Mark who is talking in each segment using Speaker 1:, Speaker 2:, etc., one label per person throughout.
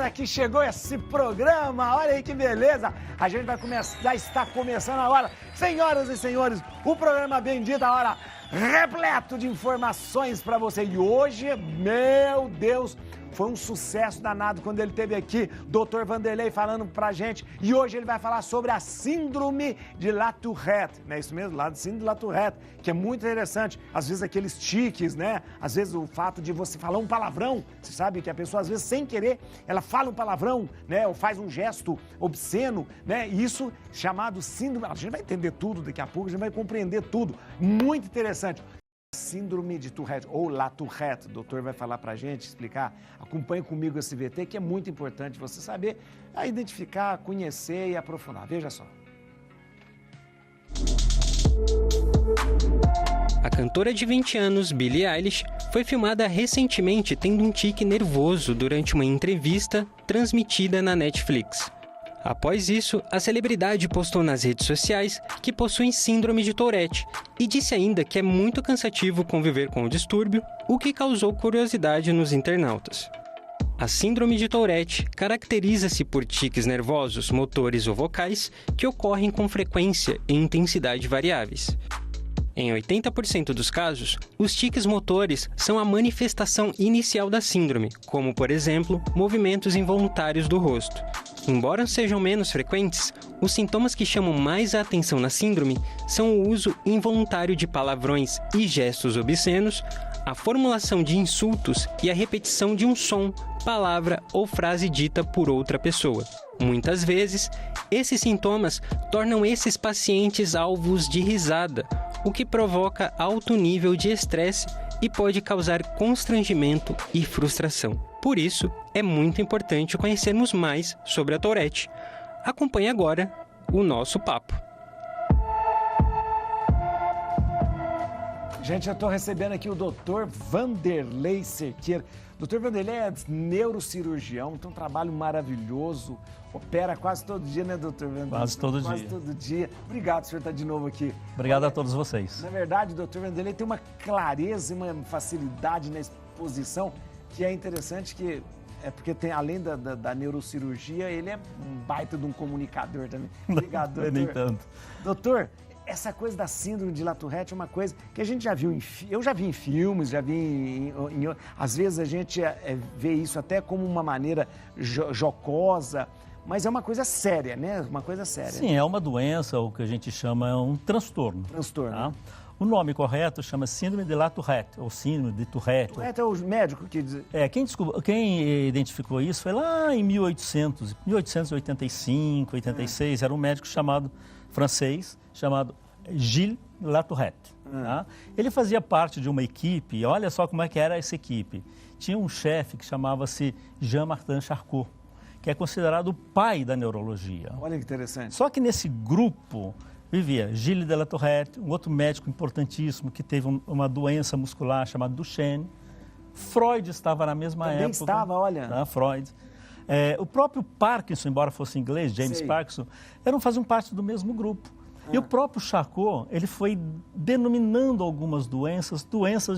Speaker 1: hora que chegou esse programa, olha aí que beleza. A gente vai começar, já está começando agora. Senhoras e senhores, o programa Bendita Hora, repleto de informações para você. E hoje, meu Deus, foi um sucesso danado quando ele esteve aqui, Dr. Vanderlei falando pra gente. E hoje ele vai falar sobre a síndrome de La Tourette, não é isso mesmo? Síndrome de La Tourette, que é muito interessante. Às vezes aqueles tiques, né? Às vezes o fato de você falar um palavrão, você sabe que a pessoa às vezes sem querer, ela fala um palavrão, né? Ou faz um gesto obsceno, né? Isso chamado síndrome, a gente vai entender tudo daqui a pouco, a gente vai compreender tudo. Muito interessante. Síndrome de Tourette ou La Tourette, o doutor vai falar pra gente, explicar. Acompanhe comigo esse VT, que é muito importante você saber, identificar, conhecer e aprofundar. Veja só.
Speaker 2: A cantora de 20 anos, Billie Eilish, foi filmada recentemente tendo um tique nervoso durante uma entrevista transmitida na Netflix. Após isso, a celebridade postou nas redes sociais que possui síndrome de Tourette e disse ainda que é muito cansativo conviver com o distúrbio, o que causou curiosidade nos internautas. A síndrome de Tourette caracteriza-se por tiques nervosos, motores ou vocais que ocorrem com frequência e intensidade variáveis. Em 80% dos casos, os tiques motores são a manifestação inicial da síndrome, como, por exemplo, movimentos involuntários do rosto. Embora sejam menos frequentes, os sintomas que chamam mais a atenção na síndrome são o uso involuntário de palavrões e gestos obscenos, a formulação de insultos e a repetição de um som, palavra ou frase dita por outra pessoa. Muitas vezes, esses sintomas tornam esses pacientes alvos de risada, o que provoca alto nível de estresse e pode causar constrangimento e frustração. Por isso, é muito importante conhecermos mais sobre a Tourette. Acompanhe agora o nosso papo.
Speaker 1: Gente, eu estou recebendo aqui o Dr. Vanderlei Cerqueira. Dr. Vanderlei é neurocirurgião, tem um trabalho maravilhoso, opera quase todo dia, né, doutor Vanderlei?
Speaker 3: Quase todo dia.
Speaker 1: Quase todo dia. Obrigado, senhor, estar de novo aqui.
Speaker 3: Obrigado a todos vocês.
Speaker 1: Na verdade, doutor Vanderlei tem uma clareza e uma facilidade na exposição que é interessante, que é porque tem, além da neurocirurgia, ele é um baita de um comunicador também. Obrigado, doutor.
Speaker 3: Nem tanto.
Speaker 1: Doutor, essa coisa da síndrome de La Tourette é uma coisa que a gente já viu, eu já vi em filmes, já vi às vezes a gente vê isso até como uma maneira jocosa, mas é uma coisa séria, né? Uma coisa séria.
Speaker 3: Sim, é uma doença, o que a gente chama um transtorno.
Speaker 1: Transtorno.
Speaker 3: Tá? O nome correto chama síndrome de La Tourette, ou síndrome de Tourette.
Speaker 1: Tourette é o médico que diz...
Speaker 3: Quem identificou isso foi lá em 1885, 86, era um médico francês, chamado Gilles La Tourette. Tá? Ele fazia parte de uma equipe, olha só como é que era essa equipe. Tinha um chefe que chamava-se Jean-Martin Charcot, que é considerado o pai da neurologia.
Speaker 1: Olha que interessante.
Speaker 3: Só que nesse grupo vivia Gilles de La Tourette, um outro médico importantíssimo que teve uma doença muscular chamada Duchenne. Freud estava na mesma época.
Speaker 1: Também estava, olha.
Speaker 3: Tá? Freud. O próprio Parkinson, embora fosse inglês, James Parkinson, faziam parte do mesmo grupo. E o próprio Charcot, ele foi denominando algumas doenças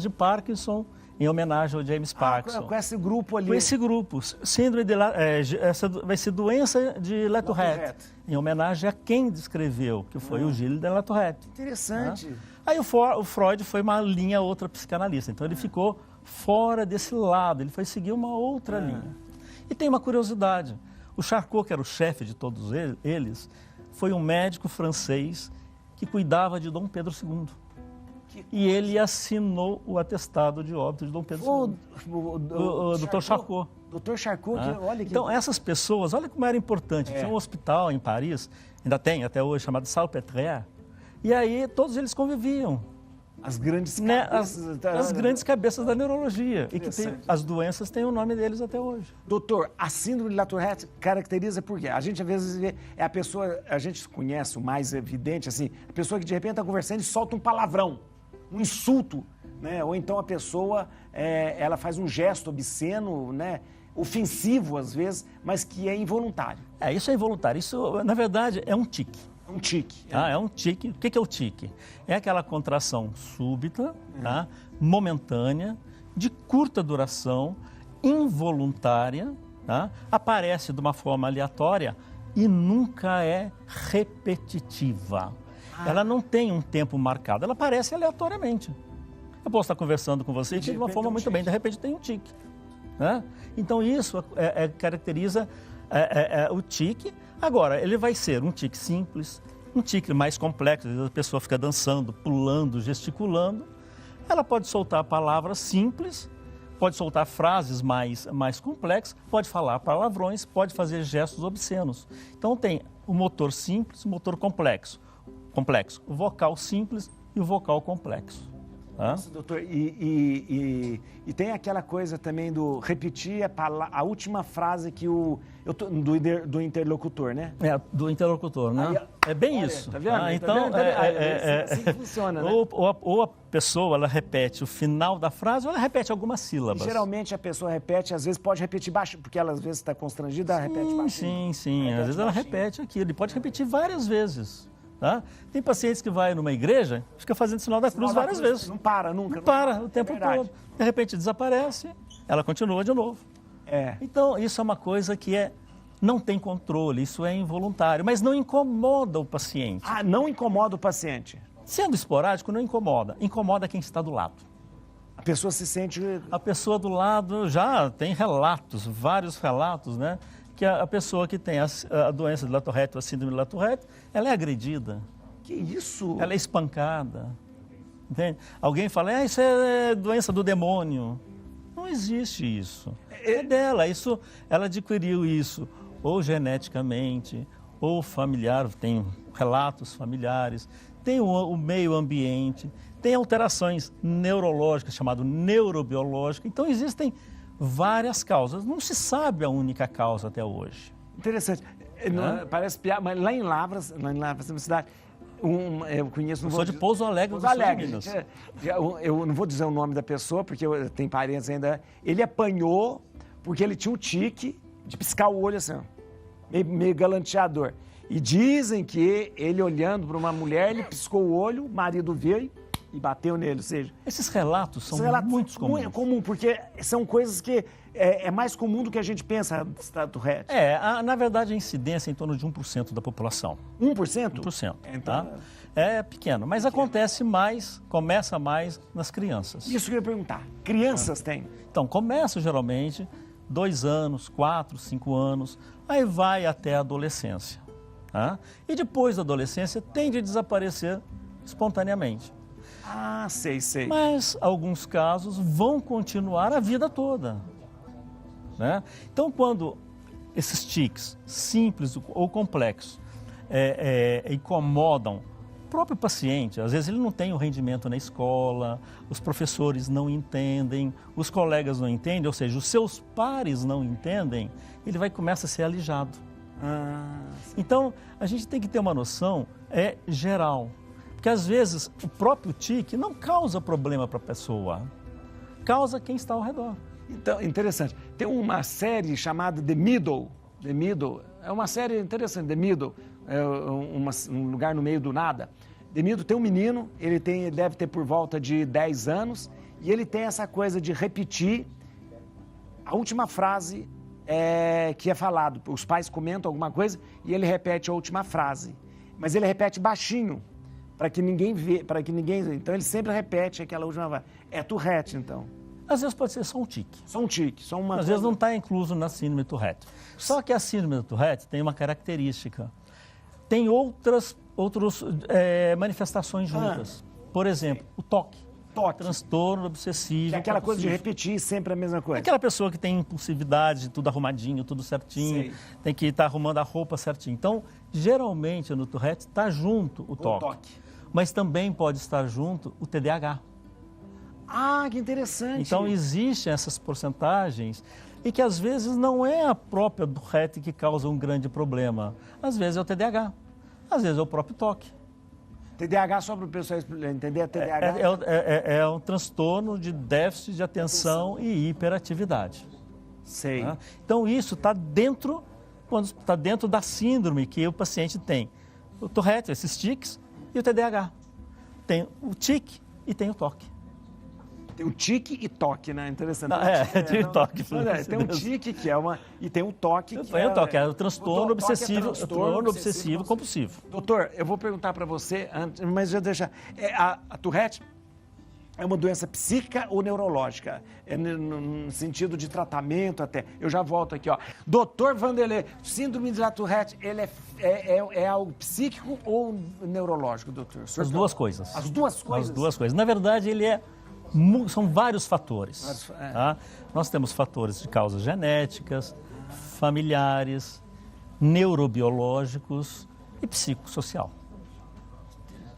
Speaker 3: de Parkinson, em homenagem ao James Parkinson.
Speaker 1: Com esse grupo ali.
Speaker 3: Com esse grupo. Síndrome de essa vai ser doença de La Tourette, em homenagem a quem descreveu, que foi o Gilles de La Tourette.
Speaker 1: Interessante.
Speaker 3: Aí o Freud foi uma linha outra psicanalista, então ele ficou fora desse lado, ele foi seguir uma outra linha. E tem uma curiosidade, o Charcot, que era o chefe de todos eles, foi um médico francês que cuidava de Dom Pedro II. E ele assinou o atestado de óbito de Dom Pedro II. O Dr. Charcot.
Speaker 1: Dr. Charcot, olha que...
Speaker 3: Então, essas pessoas, olha como era importante. Tinha um hospital em Paris, ainda tem até hoje, chamado Salpêtrière. E aí todos eles conviviam.
Speaker 1: As grandes cabeças...
Speaker 3: As grandes cabeças da neurologia. E que as doenças têm o nome deles até hoje.
Speaker 1: Doutor, a síndrome de La Tourette caracteriza por quê? A gente às vezes vê, a pessoa, a gente conhece o mais evidente, assim, a pessoa que de repente está conversando e solta um palavrão, um insulto, né? Ou então a pessoa, ela faz um gesto obsceno, né? Ofensivo às vezes, mas que é involuntário.
Speaker 3: Isso é involuntário. Isso, na verdade, é um tique.
Speaker 1: É um tique.
Speaker 3: É um tique. O que é o tique? É aquela contração súbita, momentânea, de curta duração, involuntária, tá? Aparece de uma forma aleatória e nunca é repetitiva. Ela não tem um tempo marcado, ela aparece aleatoriamente. Eu posso estar conversando com você de uma forma muito bem, de repente tem um tique. Né? Então isso caracteriza o tique. Agora, ele vai ser um tique simples, um tique mais complexo, às vezes a pessoa fica dançando, pulando, gesticulando. Ela pode soltar palavras simples, pode soltar frases mais complexas, pode falar palavrões, pode fazer gestos obscenos. Então tem o motor simples, o motor complexo, o vocal simples e o vocal complexo.
Speaker 1: Nossa, doutor, e tem aquela coisa também do repetir a última frase que do interlocutor, né?
Speaker 3: Do interlocutor, né?
Speaker 1: Aí,
Speaker 3: é bem
Speaker 1: olha,
Speaker 3: isso.
Speaker 1: Tá vendo?
Speaker 3: Então,
Speaker 1: assim que funciona, né?
Speaker 3: Ou a pessoa, ela repete o final da frase ou ela repete algumas sílabas.
Speaker 1: E, geralmente a pessoa repete, às vezes pode repetir baixo, porque ela às vezes está constrangida, ela repete baixinho.
Speaker 3: Sim. Às vezes ela repete aquilo, ele pode repetir várias vezes. Tá? Tem pacientes que vai numa igreja, fica fazendo sinal da cruz várias vezes.
Speaker 1: Não para nunca.
Speaker 3: Não para o tempo todo. De repente desaparece, ela continua de novo. Então, isso é uma coisa que não tem controle, isso é involuntário, mas não incomoda o paciente.
Speaker 1: Não incomoda o paciente?
Speaker 3: Sendo esporádico, não incomoda. Incomoda quem está do lado.
Speaker 1: A pessoa se sente...
Speaker 3: A pessoa do lado já tem relatos, vários relatos, né? Que a pessoa que tem a doença de La Tourette, a síndrome de La Tourette, ela é agredida.
Speaker 1: Que isso?
Speaker 3: Ela é espancada. Entende? Alguém fala, isso é doença do demônio. Não existe isso. É dela. Ela adquiriu isso ou geneticamente, ou familiar, tem relatos familiares, tem o meio ambiente, tem alterações neurológicas, chamado neurobiológica. Então existem várias causas. Não se sabe a única causa até hoje.
Speaker 1: Interessante. Parece piada, mas lá em Lavras, na cidade, eu conheço...
Speaker 3: Eu sou de Pouso Alegre, Minas.
Speaker 1: Eu não vou dizer o nome da pessoa, porque tem parentes ainda. Ele apanhou porque ele tinha um tique de piscar o olho assim, meio galanteador. E dizem que ele, olhando para uma mulher, ele piscou o olho, o marido veio e bateu nele, ou seja...
Speaker 3: Esses relatos são muito comuns.
Speaker 1: É comum, porque são coisas que é mais comum do que a gente pensa, Tourette.
Speaker 3: Na verdade, a incidência é em torno de 1% da população.
Speaker 1: 1%?
Speaker 3: 1%.
Speaker 1: Então,
Speaker 3: tá? É pequeno, mas acontece mais, começa mais nas crianças.
Speaker 1: Isso que eu ia perguntar. Crianças têm?
Speaker 3: Então, começa geralmente 2 anos, 4, 5 anos, aí vai até a adolescência. Tá? E depois da adolescência tende a desaparecer espontaneamente.
Speaker 1: Sei.
Speaker 3: Mas alguns casos vão continuar a vida toda. Né? Então, quando esses tiques, simples ou complexos, incomodam o próprio paciente, às vezes ele não tem o rendimento na escola, os professores não entendem, os colegas não entendem, ou seja, os seus pares não entendem, ele começa a ser alijado. Então, a gente tem que ter uma noção geral. Porque às vezes o próprio tique não causa problema para a pessoa, causa quem está ao redor.
Speaker 1: Então, interessante. Tem uma série chamada The Middle. The Middle é uma série interessante. The Middle é um lugar no meio do nada. The Middle tem um menino, ele deve ter por volta de 10 anos, e ele tem essa coisa de repetir a última frase que é falado. Os pais comentam alguma coisa e ele repete a última frase. Mas ele repete baixinho, para que ninguém vê, Então ele sempre repete aquela última frase. É Tourette, então.
Speaker 3: Às vezes pode ser só um tique.
Speaker 1: Só um tique, só uma...
Speaker 3: Às vezes não está incluso na síndrome de Tourette. Só que a síndrome de Tourette tem uma característica. Tem outras manifestações juntas. Por exemplo, o toque. Transtorno obsessivo.
Speaker 1: Que é aquela coisa de repetir sempre a mesma coisa.
Speaker 3: Aquela pessoa que tem impulsividade, tudo arrumadinho, tudo certinho, tem que estar arrumando a roupa certinho. Então, geralmente no Tourette está junto o toque. Mas também pode estar junto o TDAH.
Speaker 1: Que interessante.
Speaker 3: Então, existem essas porcentagens e que às vezes não é a própria Tourette que causa um grande problema. Às vezes é o TDAH, às vezes é o próprio toque.
Speaker 1: TDAH, só para o pessoal entender, TDAH...
Speaker 3: É um transtorno de déficit de atenção e hiperatividade.
Speaker 1: Sei.
Speaker 3: Tá? Então, isso está dentro da síndrome que o paciente tem. O Tourette, esses tiques, e o TDAH. Tem o tique e tem o toque.
Speaker 1: Tem o tique e toque, né? Interessante.
Speaker 3: Tem o toque.
Speaker 1: Tem um tique que é uma... E tem um toque que
Speaker 3: tem o toque, é o transtorno
Speaker 1: obsessivo
Speaker 3: compulsivo.
Speaker 1: Doutor, eu vou perguntar para você, mas já deixa... A Tourette é uma doença psíquica ou neurológica? É no sentido de tratamento até. Eu já volto aqui, ó. Doutor Vanderlei, síndrome de Tourette, ele é algo psíquico ou neurológico, doutor?
Speaker 3: As duas coisas.
Speaker 1: As duas coisas?
Speaker 3: As duas coisas. Na verdade, são vários fatores. Tá? Nós temos fatores de causas genéticas, familiares, neurobiológicos e psicossocial.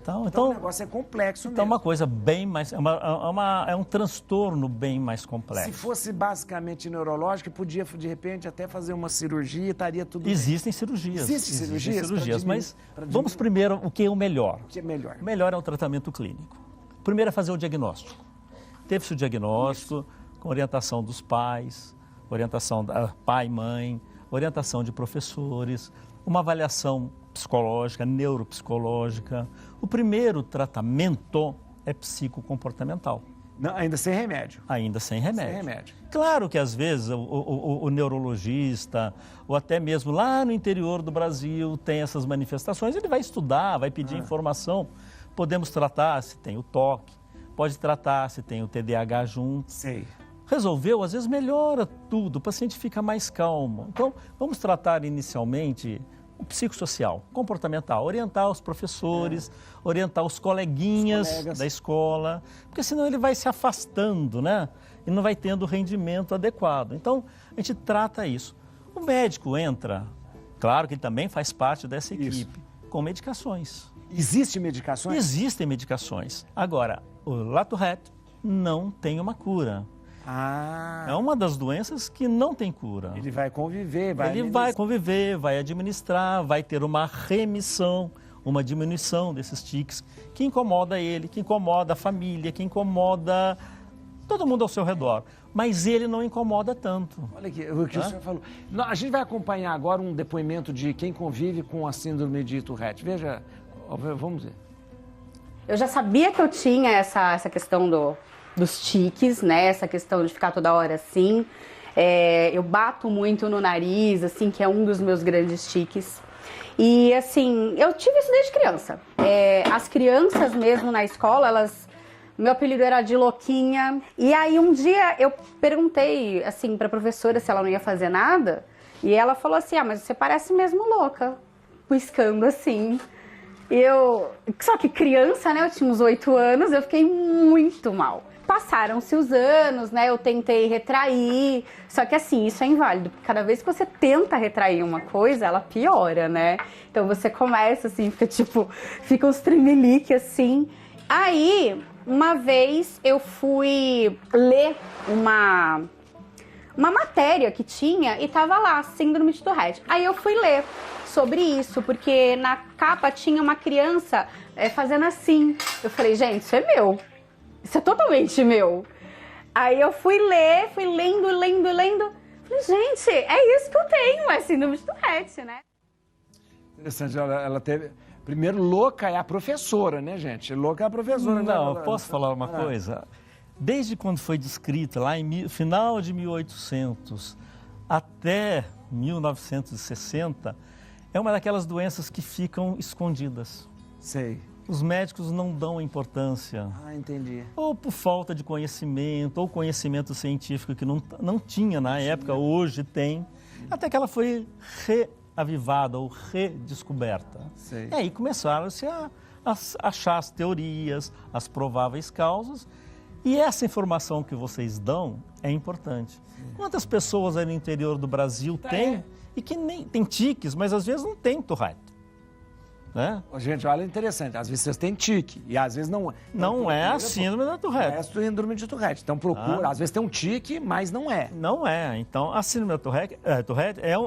Speaker 3: Então
Speaker 1: o negócio é complexo mesmo.
Speaker 3: Então, uma coisa bem mais... É um transtorno bem mais complexo.
Speaker 1: Se fosse basicamente neurológico, podia, de repente, até fazer uma cirurgia e estaria tudo
Speaker 3: Existem cirurgias.
Speaker 1: Existem cirurgias,
Speaker 3: mas vamos primeiro o que é o melhor.
Speaker 1: O que é melhor?
Speaker 3: O melhor é o tratamento clínico. Primeiro é fazer o diagnóstico. Teve-se o diagnóstico com orientação dos pais, orientação da pai e mãe, orientação de professores, uma avaliação psicológica, neuropsicológica. O primeiro tratamento é psicocomportamental.
Speaker 1: Não, ainda sem remédio?
Speaker 3: Ainda sem remédio.
Speaker 1: Sem remédio.
Speaker 3: Claro que às vezes o neurologista, ou até mesmo lá no interior do Brasil, tem essas manifestações, ele vai estudar, vai pedir informação. Podemos tratar se tem o toque, pode tratar se tem o TDAH junto.
Speaker 1: Sei.
Speaker 3: Resolveu, às vezes melhora tudo, o paciente fica mais calmo. Então, vamos tratar inicialmente o psicossocial, comportamental, orientar os professores, orientar os coleguinhas da escola, porque senão ele vai se afastando, né? E não vai tendo o rendimento adequado. Então, a gente trata isso. O médico entra, claro que ele também faz parte dessa equipe, com medicações.
Speaker 1: Existem medicações?
Speaker 3: Existem medicações. Agora, o Tourette não tem uma cura. É uma das doenças que não tem cura.
Speaker 1: Ele vai conviver,
Speaker 3: vai administrar, vai ter uma remissão, uma diminuição desses tiques que incomoda ele, que incomoda a família, que incomoda todo mundo ao seu redor. Mas ele não incomoda tanto.
Speaker 1: Olha aqui, o que o senhor falou. A gente vai acompanhar agora um depoimento de quem convive com a síndrome de Tourette. Veja, vamos ver.
Speaker 4: Eu já sabia que eu tinha essa questão dos tiques, né? Essa questão de ficar toda hora assim. Eu bato muito no nariz, assim, que é um dos meus grandes tiques. E, assim, eu tive isso desde criança. As crianças mesmo na escola, meu apelido era de louquinha. E aí, um dia, eu perguntei, assim, pra professora se ela não ia fazer nada. E ela falou assim, mas você parece mesmo louca. Piscando assim. Só que criança, né? Eu tinha uns 8 anos, eu fiquei muito mal. Passaram-se os anos, né? Eu tentei retrair, só que assim, isso é inválido, porque cada vez que você tenta retrair uma coisa, ela piora, né? Então você começa assim, fica uns tremelique assim. Aí, uma vez eu fui ler uma matéria que tinha e tava lá, síndrome de Tourette. Aí eu fui ler sobre isso, porque na capa tinha uma criança fazendo assim. Eu falei, gente, isso é meu. Isso é totalmente meu. Aí eu fui lendo. Falei, gente, é isso que eu tenho, é síndrome de Tourette, né?
Speaker 1: Interessante, ela teve... Primeiro, louca é a professora, né, gente? Louca é a professora.
Speaker 3: Não, posso falar uma coisa? Desde quando foi descrita, lá em final de 1800 até 1960, é uma daquelas doenças que ficam escondidas.
Speaker 1: Sei.
Speaker 3: Os médicos não dão importância.
Speaker 1: Entendi.
Speaker 3: Ou por falta de conhecimento, ou conhecimento científico que não tinha na época, hoje tem. Até que ela foi reavivada ou redescoberta.
Speaker 1: Sei.
Speaker 3: E aí começaram-se a achar as teorias, as prováveis causas. E essa informação que vocês dão é importante. Quantas pessoas aí no interior do Brasil têm e que nem tem tiques, mas às vezes não tem Tourette? Né?
Speaker 1: Gente, olha, interessante. Às vezes vocês têm tique e às vezes não.
Speaker 3: Não é a síndrome da Tourette.
Speaker 1: É a síndrome de Tourette. Então procura. Às vezes tem um tique, mas não é.
Speaker 3: Não é. Então a síndrome da Tourette é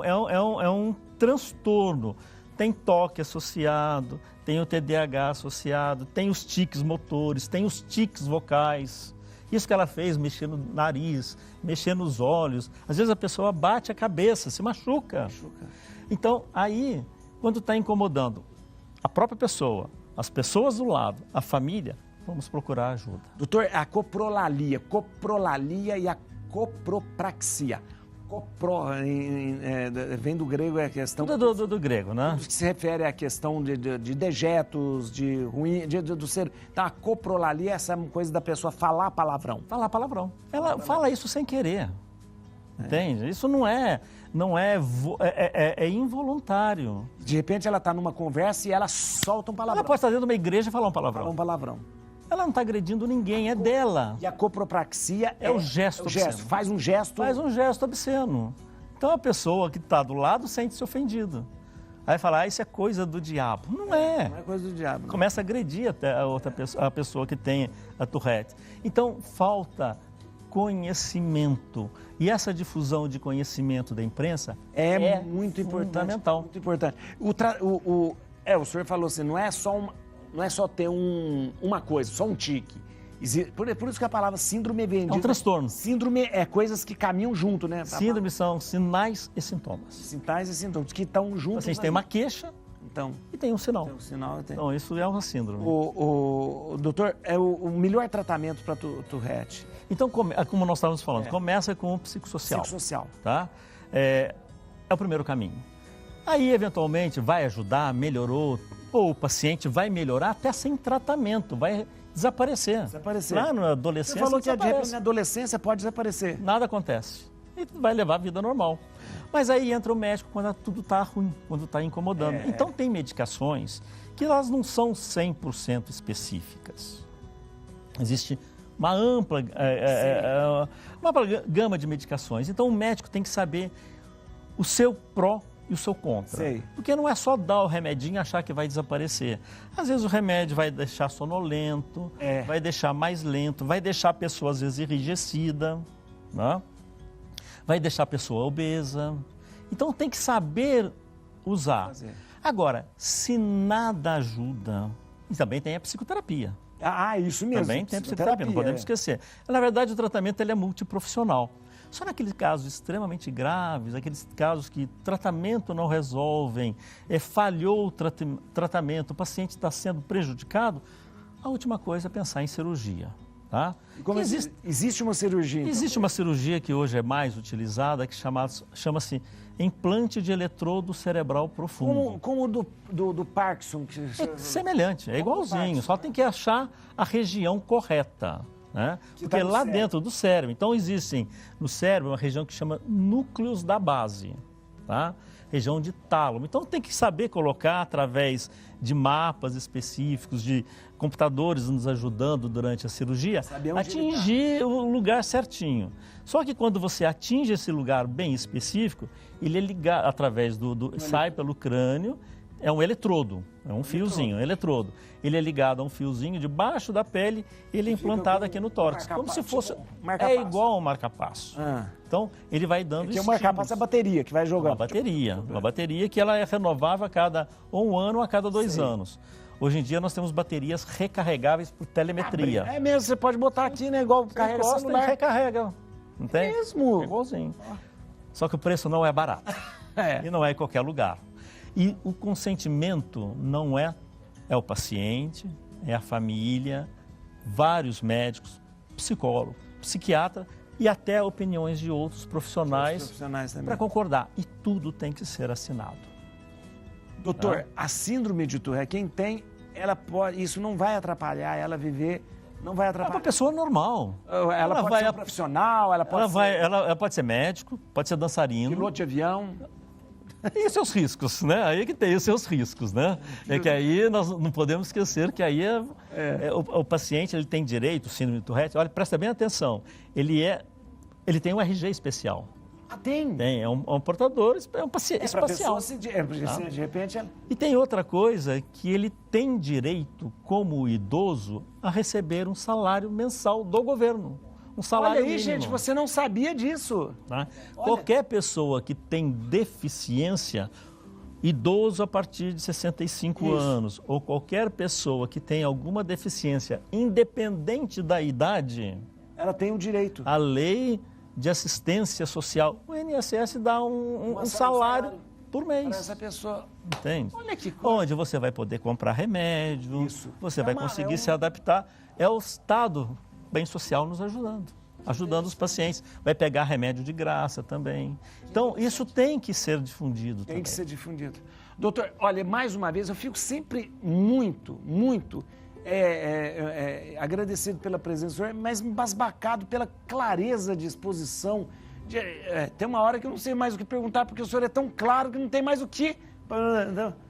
Speaker 3: um transtorno. Tem toque associado, tem o TDAH associado, tem os tiques motores, tem os tiques vocais. Isso que ela fez, mexer no nariz, mexer nos olhos. Às vezes a pessoa bate a cabeça, se machuca. Então, aí, quando está incomodando a própria pessoa, as pessoas do lado, a família, vamos procurar ajuda.
Speaker 1: Doutor, a coprolalia e a copropraxia. Vem do grego, é a questão...
Speaker 3: Do grego, né?
Speaker 1: Que se refere à questão de dejetos, de ruim, do ser... Então, a coprolalia é essa coisa da pessoa falar palavrão.
Speaker 3: Falar palavrão. Ela fala isso sem querer. Entende? Isso é involuntário.
Speaker 1: De repente, ela está numa conversa e ela solta um palavrão.
Speaker 3: Ela pode estar dentro de uma igreja e falar um palavrão.
Speaker 1: Fala um palavrão.
Speaker 3: Ela não está agredindo ninguém, é dela.
Speaker 1: E a copropraxia
Speaker 3: é o gesto obsceno.
Speaker 1: Faz um gesto.
Speaker 3: Faz um gesto obsceno. Então a pessoa que está do lado sente-se ofendida. Aí fala, isso é coisa do diabo. Não é.
Speaker 1: Não é coisa do diabo. Não.
Speaker 3: Começa a agredir até a pessoa que tem a Tourette. Então falta conhecimento. E essa difusão de conhecimento da imprensa é
Speaker 1: muito importante.
Speaker 3: Fundamental.
Speaker 1: Muito importante. O senhor falou assim, não é só ter uma coisa, só um tique. Por isso que a palavra síndrome vem
Speaker 3: é um transtorno.
Speaker 1: Síndrome é coisas que caminham junto, né?
Speaker 3: Síndrome são sinais e sintomas.
Speaker 1: Sinais e sintomas, que estão juntos.
Speaker 3: A gente tem uma queixa e tem um sinal.
Speaker 1: Tem um sinal.
Speaker 3: Então, isso é uma síndrome.
Speaker 1: Doutor, é o melhor tratamento para Tourette?
Speaker 3: Então, como nós estávamos falando, começa com o psicossocial.
Speaker 1: Psicossocial.
Speaker 3: Tá? É o primeiro caminho. Aí, eventualmente, vai ajudar, melhorou, ou o paciente vai melhorar até sem tratamento, vai desaparecer. Lá na adolescência,
Speaker 1: você falou que na adolescência pode desaparecer.
Speaker 3: Nada acontece. E vai levar a vida normal. Mas aí entra o médico quando tudo está ruim, quando está incomodando. Então, tem medicações que elas não são 100% específicas. Existe uma ampla gama de medicações. Então, o médico tem que saber o seu pró e o seu contra.
Speaker 1: Sei.
Speaker 3: Porque não é só dar o remedinho e achar que vai desaparecer. Às vezes o remédio vai deixar sonolento, vai deixar mais lento, vai deixar a pessoa às vezes enrijecida, né? Vai deixar a pessoa obesa. Então tem que saber usar. Agora, se nada ajuda, e também tem a psicoterapia.
Speaker 1: Isso mesmo.
Speaker 3: Também tem a psicoterapia, não podemos esquecer. Na verdade, o tratamento ele é multiprofissional. Só naqueles casos extremamente graves, aqueles casos que tratamento não resolvem, falhou o tratamento, o paciente está sendo prejudicado, a última coisa é pensar em cirurgia. Tá?
Speaker 1: Existe uma cirurgia? Então?
Speaker 3: Existe uma cirurgia que hoje é mais utilizada, que chama-se implante de eletrodo cerebral profundo.
Speaker 1: Como o do Parkinson?
Speaker 3: É semelhante, é igualzinho, só tem que achar a região correta. Né? Porque lá dentro do cérebro, então existem no cérebro uma região que chama núcleos da base, tá? Região de tálamo. Então tem que saber colocar através de mapas específicos, de computadores nos ajudando durante a cirurgia, atingir o lugar certinho. Só que quando você atinge esse lugar bem específico, ele é ligado através sai pelo crânio. É um eletrodo, é um fiozinho, um eletrodo. Ele é ligado a um fiozinho debaixo da pele e ele é implantado aqui no tórax. Como se fosse... É igual um marca-passo. Então, ele vai dando
Speaker 1: estímulos. Porque o marca-passo é a bateria que vai jogando.
Speaker 3: Uma bateria que ela é renovável a cada 1 ano ou a cada 2 anos. Hoje em dia nós temos baterias recarregáveis por telemetria.
Speaker 1: É mesmo, você pode botar aqui, né? Igual carrega o celular.
Speaker 3: E recarrega. Não tem?
Speaker 1: É mesmo.
Speaker 3: É igualzinho. Só que o preço não é barato. E não é em qualquer lugar. E o consentimento não é o paciente, é a família, vários médicos, psicólogo, psiquiatra e até opiniões de outros profissionais para concordar. E tudo tem que ser assinado.
Speaker 1: Doutor, a síndrome de Tourette, quem tem, isso não vai atrapalhar ela viver, não vai atrapalhar.
Speaker 3: É uma pessoa normal.
Speaker 1: Ela pode ser um profissional, ela
Speaker 3: pode ser médico, pode ser dançarino.
Speaker 1: Piloto de avião.
Speaker 3: E os seus riscos, né? Aí que tem os seus riscos, né? É que aí nós não podemos esquecer que aí o paciente ele tem direito, síndrome de Tourette, olha, presta bem atenção, ele tem um RG especial.
Speaker 1: Tem?
Speaker 3: Tem, é um portador, é um paciente espacial.
Speaker 1: De repente...
Speaker 3: E tem outra coisa, que ele tem direito, como idoso, a receber um salário mensal do governo. Um salário
Speaker 1: Olha aí,
Speaker 3: mínimo.
Speaker 1: gente, você não sabia disso.
Speaker 3: Tá? Qualquer pessoa que tem deficiência, idoso a partir de 65 anos, ou qualquer pessoa que tem alguma deficiência, independente da idade...
Speaker 1: Ela tem o direito.
Speaker 3: A lei de assistência social, o INSS dá um salário por mês.
Speaker 1: Para essa pessoa.
Speaker 3: Entende?
Speaker 1: Olha que coisa.
Speaker 3: Onde você vai poder comprar remédio,
Speaker 1: Isso.
Speaker 3: você vai conseguir se adaptar. É o Estado bem social nos ajudando os pacientes. Vai pegar remédio de graça também. Então, isso tem que ser difundido também.
Speaker 1: Tem que ser difundido. Doutor, olha, mais uma vez, eu fico sempre muito agradecido pela presença do senhor, mas embasbacado pela clareza de exposição. Tem uma hora que eu não sei mais o que perguntar, porque o senhor é tão claro que não tem mais o que...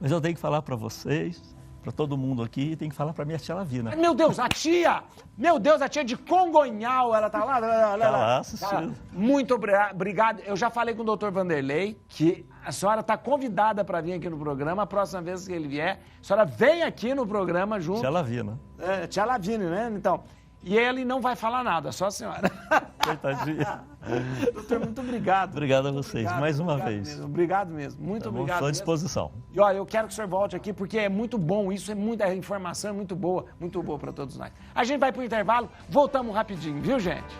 Speaker 3: Mas eu tenho que falar para vocês, para todo mundo aqui, e tenho que falar para minha tia Lavina.
Speaker 1: Meu Deus, a tia! Meu Deus, a tia de Congonhal, ela tá lá?
Speaker 3: Tá lá assistindo.
Speaker 1: Muito obrigado. Eu já falei com o doutor Vanderlei que a senhora está convidada para vir aqui no programa. A próxima vez que ele vier, a senhora vem aqui no programa junto.
Speaker 3: Tia Lavina.
Speaker 1: Tia Lavina, né? Então, e ele não vai falar nada, só a senhora.
Speaker 3: Coitadinha.
Speaker 1: Doutor, muito obrigado.
Speaker 3: Obrigado a vocês, mais uma vez.
Speaker 1: Mesmo, obrigado mesmo, muito obrigado.
Speaker 3: Estou à disposição.
Speaker 1: E olha, eu quero que o senhor volte aqui, porque é muito bom, isso é muita informação, é muito boa para todos nós. A gente vai para o intervalo, voltamos rapidinho, viu, gente?